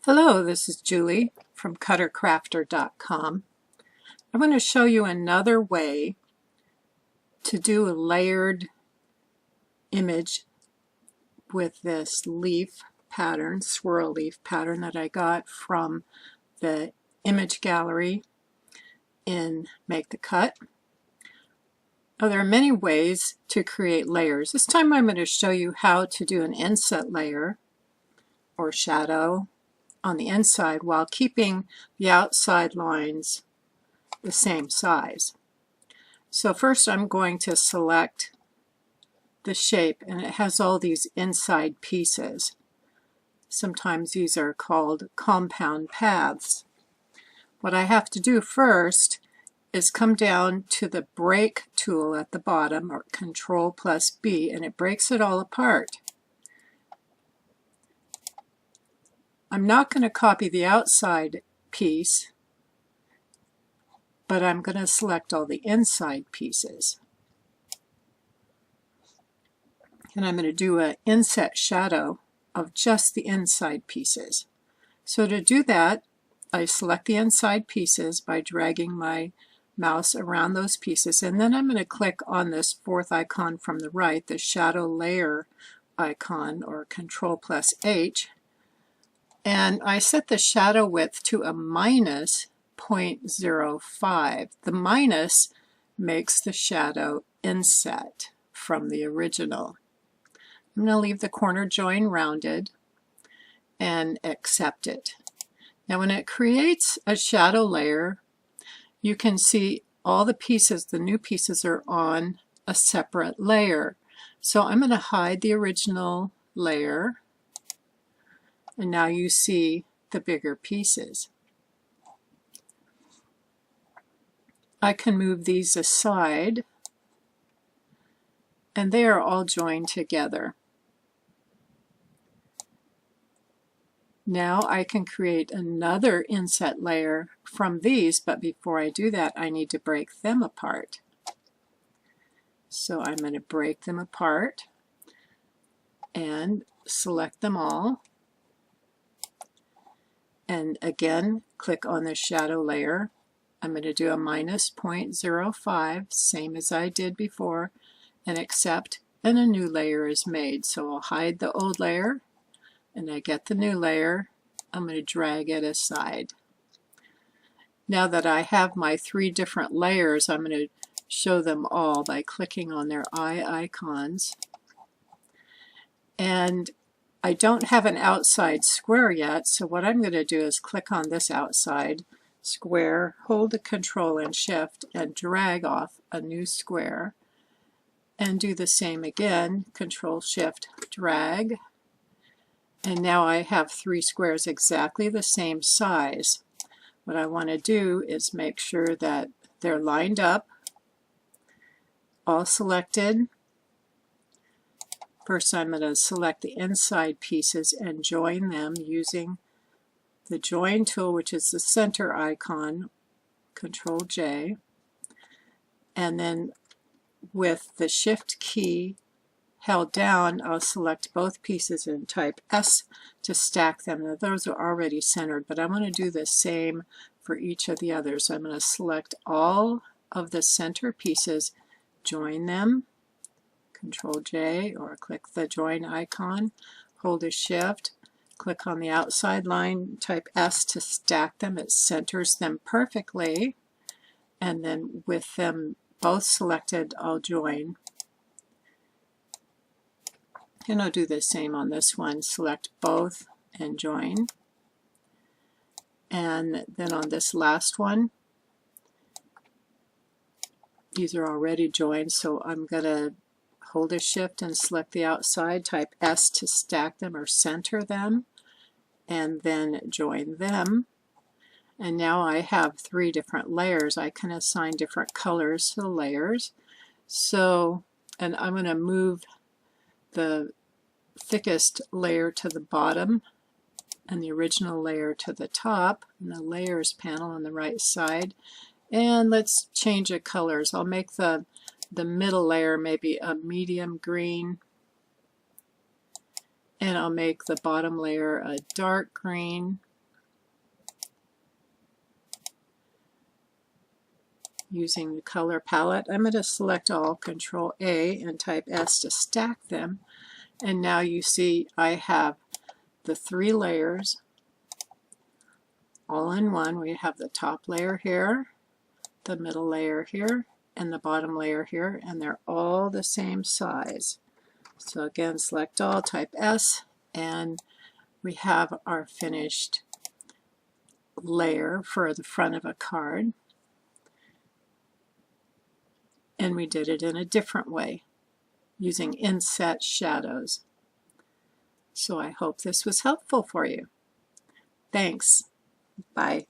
Hello, this is Julie from cuttercrafter.com. I'm going to show you another way to do a layered image with this leaf pattern, swirl leaf pattern that I got from the image gallery in Make the Cut. Now, there are many ways to create layers. This time I'm going to show you how to do an inset layer or shadow on the inside while keeping the outside lines the same size. So first I'm going to select the shape, and it has all these inside pieces. Sometimes these are called compound paths. What I have to do first is come down to the break tool at the bottom, or Control+B, and it breaks it all apart. I'm not going to copy the outside piece, but I'm going to select all the inside pieces. And I'm going to do an inset shadow of just the inside pieces. So to do that, I select the inside pieces by dragging my mouse around those pieces, and then I'm going to click on this fourth icon from the right, the shadow layer icon, or Control+H, and I set the shadow width to a minus 0.05. The minus makes the shadow inset from the original. I'm going to leave the corner join rounded and accept it. Now when it creates a shadow layer, you can see all the pieces, the new pieces, are on a separate layer. So I'm going to hide the original layer, and now you see the bigger pieces. I can move these aside, and they are all joined together. Now I can create another inset layer from these, but before I do that, I need to break them apart. So I'm going to break them apart and select them all. And again, click on the shadow layer. I'm going to do a minus 0.05, same as I did before, and accept, and a new layer is made. So I'll hide the old layer, and I get the new layer. I'm going to drag it aside. Now that I have my three different layers, I'm going to show them all by clicking on their eye icons. And I don't have an outside square yet, so what I'm going to do is click on this outside square, hold the Control and Shift, and drag off a new square, and do the same again, Control Shift drag, and now I have three squares exactly the same size. What I want to do is make sure that they're lined up, all selected. First I'm going to select the inside pieces and join them using the Join tool, which is the center icon, Control J, and then with the Shift key held down, I'll select both pieces and type S to stack them. Now, those are already centered, but I want to do the same for each of the others. I'm going to select all of the center pieces, join them, Control J, or click the join icon, hold a Shift, click on the outside line, type S to stack them. It centers them perfectly, and then with them both selected, I'll join. And I'll do the same on this one, select both and join. And then on this last one, these are already joined, so I'm going to hold a Shift and select the outside, type S to stack them or center them, and then join them. And now I have three different layers. I can assign different colors to the layers. So, and I'm going to move the thickest layer to the bottom and the original layer to the top, and the layers panel on the right side. And let's change the colors. I'll make the middle layer maybe a medium green, and I'll make the bottom layer a dark green, using the color palette. I'm going to select all, Control A, and type S to stack them. And now you see I have the 3 layers all in one. We have the top layer here, the middle layer here, and the bottom layer here, and they're all the same size. So again, select all, type S, and we have our finished layer for the front of a card. And we did it in a different way, using Inset shadows. So I hope this was helpful for you. Thanks. Bye.